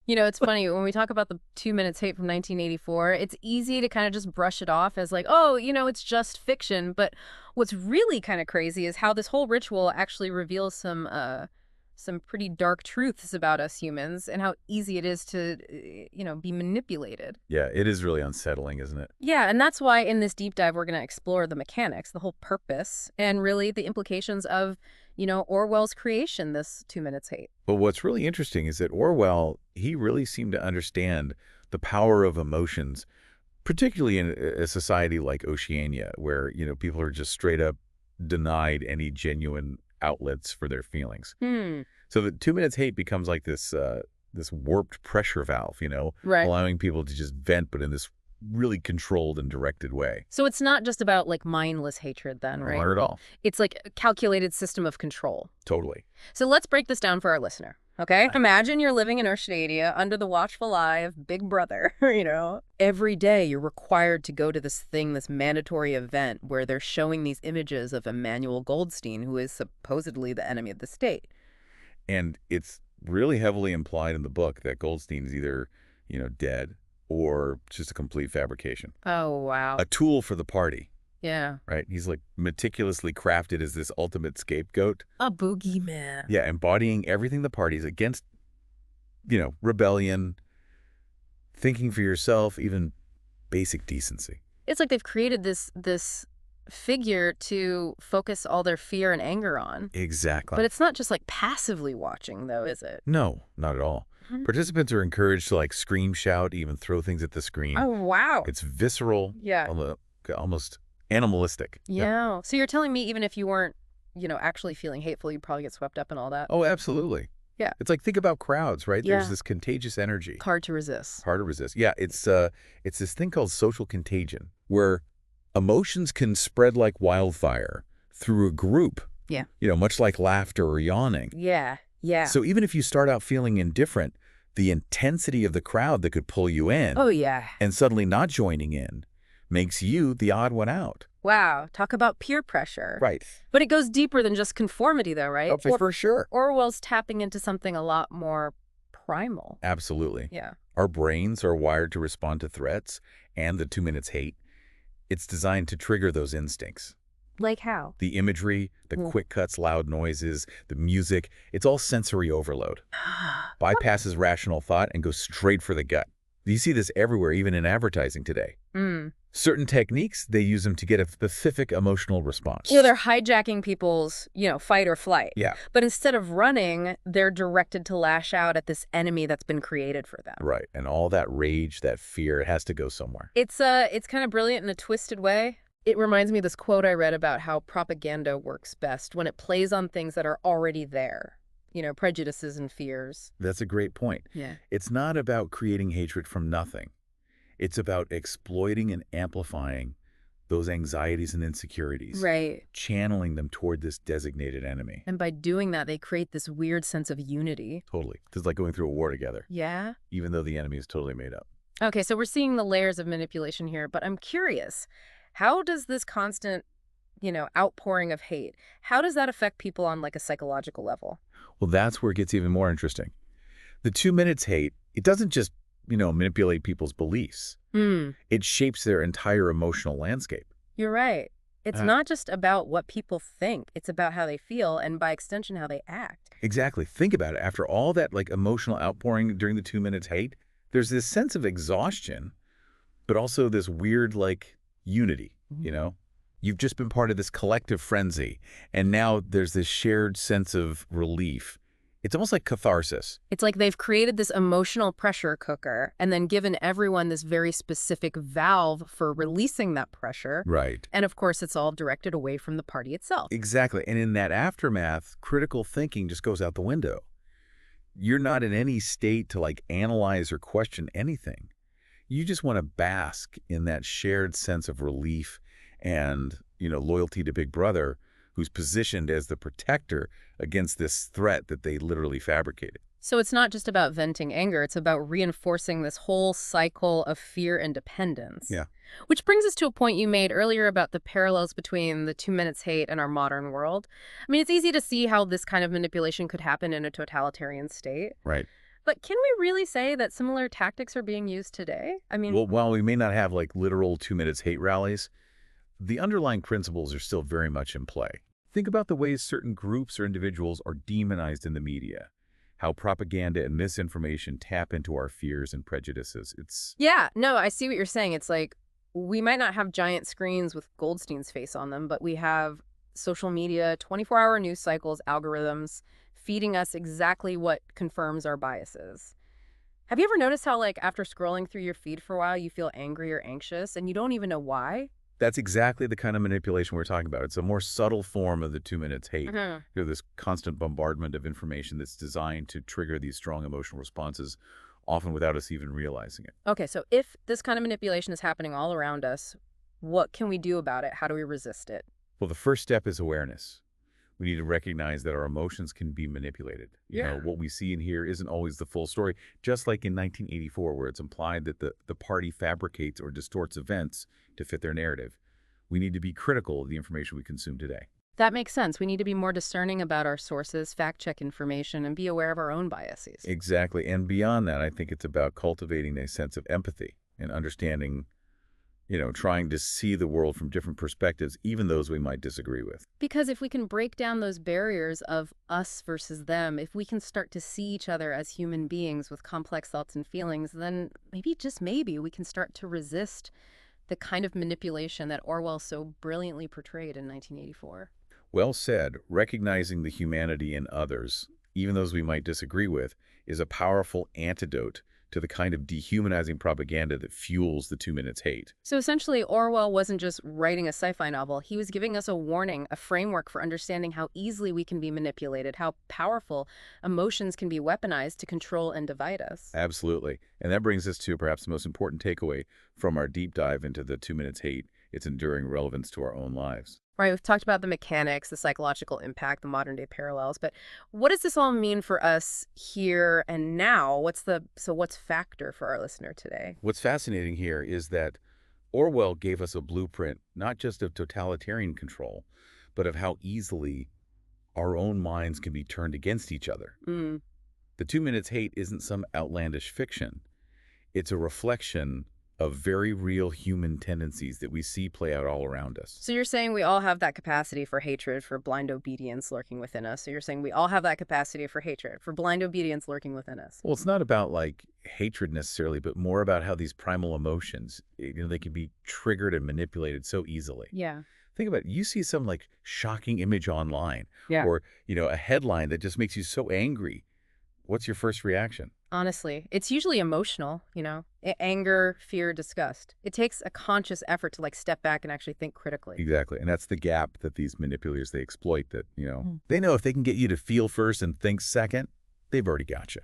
You know, it's funny, when we talk about the 2 Minutes Hate from 1984, it's easy to kind of just brush it off as like, oh, it's just fiction. But what's really kind of crazy is how this whole ritual actually reveals some pretty dark truths about us humans and how easy it is to, be manipulated. Yeah, it is really unsettling, isn't it? Yeah, and that's why in this deep dive, we're going to explore the mechanics, the whole purpose, and really the implications of, Orwell's creation, this 2 Minutes Hate. But what's really interesting is that Orwell, he really seemed to understand the power of emotions, particularly in a society like Oceania, where, people are just straight up denied any genuine outlets for their feelings. So the 2 Minutes Hate becomes like this warped pressure valve, Right. allowing people to just vent, but in this really controlled and directed way. So it's not just about like mindless hatred then, right? Not at all. It's like a calculated system of control. Totally. So let's break this down for our listener, okay? Imagine you're living in Oceania under the watchful eye of Big Brother, Every day you're required to go to this mandatory event where they're showing these images of Emmanuel Goldstein, who is supposedly the enemy of the state. And it's really heavily implied in the book that Goldstein is either, dead or just a complete fabrication. Oh, wow. A tool for the party. Yeah. Right? He's like meticulously crafted as this ultimate scapegoat. A boogeyman. Yeah, embodying everything the party's against, rebellion, thinking for yourself, even basic decency. It's like they've created this figure to focus all their fear and anger on. Exactly. But it's not just like passively watching, though, is it? No, not at all. Participants are encouraged to like scream, shout, even throw things at the screen. Oh, wow. It's visceral, Yeah. almost animalistic. Yeah. So you're telling me even if you weren't, actually feeling hateful, you'd probably get swept up in all that? Oh, absolutely. Yeah. It's like, think about crowds, right? Yeah. There's this contagious energy. Hard to resist. Hard to resist. Yeah, it's this thing called social contagion, where emotions can spread like wildfire through a group. Yeah. Much like laughter or yawning. Yeah. Yeah. So even if you start out feeling indifferent, the intensity of the crowd that could pull you in Oh, yeah. and suddenly not joining in makes you the odd one out. Wow. Talk about peer pressure. Right. But it goes deeper than just conformity, though, right? Oh, for sure. Orwell's tapping into something a lot more primal. Absolutely. Yeah. Our brains are wired to respond to threats and the 2 Minutes Hate. It's designed to trigger those instincts. Like how? The imagery, the quick cuts, loud noises, the music, it's all sensory overload. Bypasses rational thought and goes straight for the gut. You see this everywhere, even in advertising today. Certain techniques, they use them to get a specific emotional response. They're hijacking people's, fight or flight. Yeah. But instead of running, they're directed to lash out at this enemy that's been created for them. Right. And all that rage, that fear, it has to go somewhere. It's kind of brilliant in a twisted way. It reminds me of this quote I read about how propaganda works best when it plays on things that are already there. Prejudices and fears. That's a great point. Yeah. It's not about creating hatred from nothing. It's about exploiting and amplifying those anxieties and insecurities. Right. Channeling them toward this designated enemy. And by doing that, they create this weird sense of unity. Totally. It's like going through a war together. Yeah. Even though the enemy is totally made up. Okay, so we're seeing the layers of manipulation here, but I'm curious, how does this constant, outpouring of hate, how does that affect people on like a psychological level? Well, that's where it gets even more interesting. The 2 Minutes Hate, it doesn't just, manipulate people's beliefs. It shapes their entire emotional landscape. You're right. It's not just about what people think. It's about how they feel and, by extension, how they act. Exactly. Think about it. After all that like emotional outpouring during the 2 Minutes Hate, there's this sense of exhaustion, but also this weird like unity, You've just been part of this collective frenzy, and now there's this shared sense of relief. It's almost like catharsis. It's like they've created this emotional pressure cooker and then given everyone this very specific valve for releasing that pressure. Right. And of course, it's all directed away from the party itself. Exactly. And in that aftermath, critical thinking just goes out the window. You're not in any state to like analyze or question anything. You just want to bask in that shared sense of relief and, loyalty to Big Brother, who's positioned as the protector against this threat that they literally fabricated. So it's not just about venting anger, it's about reinforcing this whole cycle of fear and dependence. Yeah. Which brings us to a point you made earlier about the parallels between the 2 Minutes Hate and our modern world. I mean, it's easy to see how this kind of manipulation could happen in a totalitarian state. Right. But can we really say that similar tactics are being used today? I mean, Well, while we may not have like literal 2 minutes hate rallies, the underlying principles are still very much in play. Think about the ways certain groups or individuals are demonized in the media, how propaganda and misinformation tap into our fears and prejudices. It's yeah, no, I see what you're saying. It's like we might not have giant screens with Goldstein's face on them, but we have social media, 24-hour news cycles, algorithms feeding us exactly what confirms our biases. Have you ever noticed how, like, after scrolling through your feed for a while, you feel angry or anxious and you don't even know why? That's exactly the kind of manipulation we're talking about. It's a more subtle form of the 2 minutes hate. Hmm. This constant bombardment of information that's designed to trigger these strong emotional responses, often without us even realizing it. Okay, so if this kind of manipulation is happening all around us, what can we do about it? How do we resist it? Well, the first step is awareness. We need to recognize that our emotions can be manipulated. Yeah. What we see and hear isn't always the full story, just like in 1984, where it's implied that the party fabricates or distorts events to fit their narrative. We need to be critical of the information we consume today. That makes sense. We need to be more discerning about our sources, fact check information, and be aware of our own biases. Exactly. And beyond that, I think it's about cultivating a sense of empathy and understanding, trying to see the world from different perspectives, even those we might disagree with. Because if we can break down those barriers of us versus them, if we can start to see each other as human beings with complex thoughts and feelings, then maybe, just maybe, we can start to resist the kind of manipulation that Orwell so brilliantly portrayed in 1984. Well said. Recognizing the humanity in others, even those we might disagree with, is a powerful antidote to the kind of dehumanizing propaganda that fuels the 2 minutes hate. So essentially, Orwell wasn't just writing a sci-fi novel. He was giving us a warning, a framework for understanding how easily we can be manipulated, how powerful emotions can be weaponized to control and divide us. Absolutely. And that brings us to perhaps the most important takeaway from our deep dive into the 2 minutes hate, its enduring relevance to our own lives. Right, we've talked about the mechanics, the psychological impact, the modern day parallels, but what does this all mean for us here and now? What's factor for our listener today? What's fascinating here is that Orwell gave us a blueprint not just of totalitarian control, but of how easily our own minds can be turned against each other. Mm. The 2 minutes hate isn't some outlandish fiction. It's a reflection of very real human tendencies that we see play out all around us. So you're saying we all have that capacity for hatred, for blind obedience lurking within us. So you're saying we all have that capacity for hatred, for blind obedience lurking within us. Well, it's not about like hatred necessarily, but more about how these primal emotions, they can be triggered and manipulated so easily. Yeah. Think about it. You see some like shocking image online Yeah. or, a headline that just makes you so angry. What's your first reaction? Honestly, it's usually emotional, anger, fear, disgust. It takes a conscious effort to like step back and actually think critically. Exactly. And that's the gap that these manipulators, they exploit that, they know if they can get you to feel first and think second, they've already got you.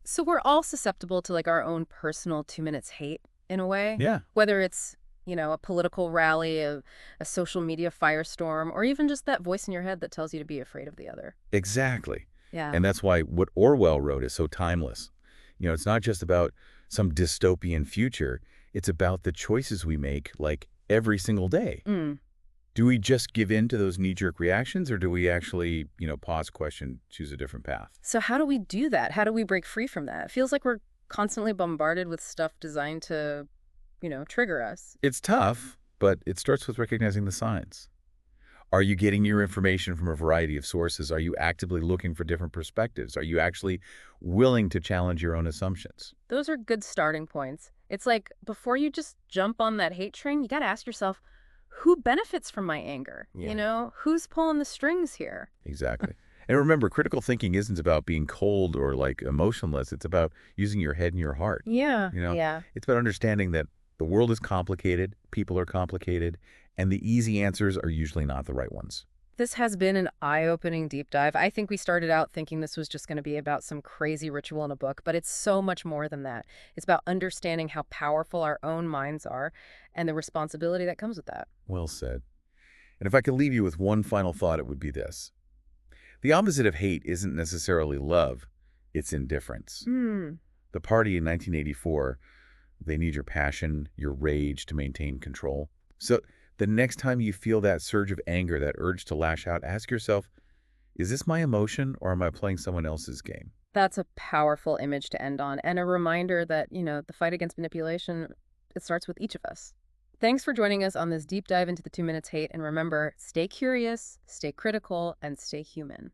So we're all susceptible to like our own personal 2 minutes hate in a way. Yeah. Whether it's, a political rally, a social media firestorm, or even just that voice in your head that tells you to be afraid of the other. Exactly. Yeah. And that's why what Orwell wrote is so timeless. It's not just about some dystopian future. It's about the choices we make, like, every single day. Mm. Do we just give in to those knee-jerk reactions, or do we actually, pause, question, choose a different path? So how do we do that? How do we break free from that? It feels like we're constantly bombarded with stuff designed to, trigger us. It's tough, but it starts with recognizing the signs. Are you getting your information from a variety of sources? Are you actively looking for different perspectives? Are you actually willing to challenge your own assumptions? Those are good starting points. It's like before you just jump on that hate train, you got to ask yourself, who benefits from my anger? Yeah. Who's pulling the strings here? Exactly. And remember, critical thinking isn't about being cold or like emotionless. It's about using your head and your heart. Yeah. You know, Yeah. It's about understanding that the world is complicated, people are complicated, and the easy answers are usually not the right ones. This has been an eye-opening deep dive. I think we started out thinking this was just going to be about some crazy ritual in a book, but it's so much more than that. It's about understanding how powerful our own minds are and the responsibility that comes with that. Well said. And if I could leave you with one final thought, it would be this. The opposite of hate isn't necessarily love, it's indifference. The party in 1984, they need your passion, your rage to maintain control. So the next time you feel that surge of anger, that urge to lash out, ask yourself, is this my emotion or am I playing someone else's game? That's a powerful image to end on, and a reminder that, the fight against manipulation, it starts with each of us. Thanks for joining us on this deep dive into the 2 minutes hate, and remember, stay curious, stay critical, and stay human.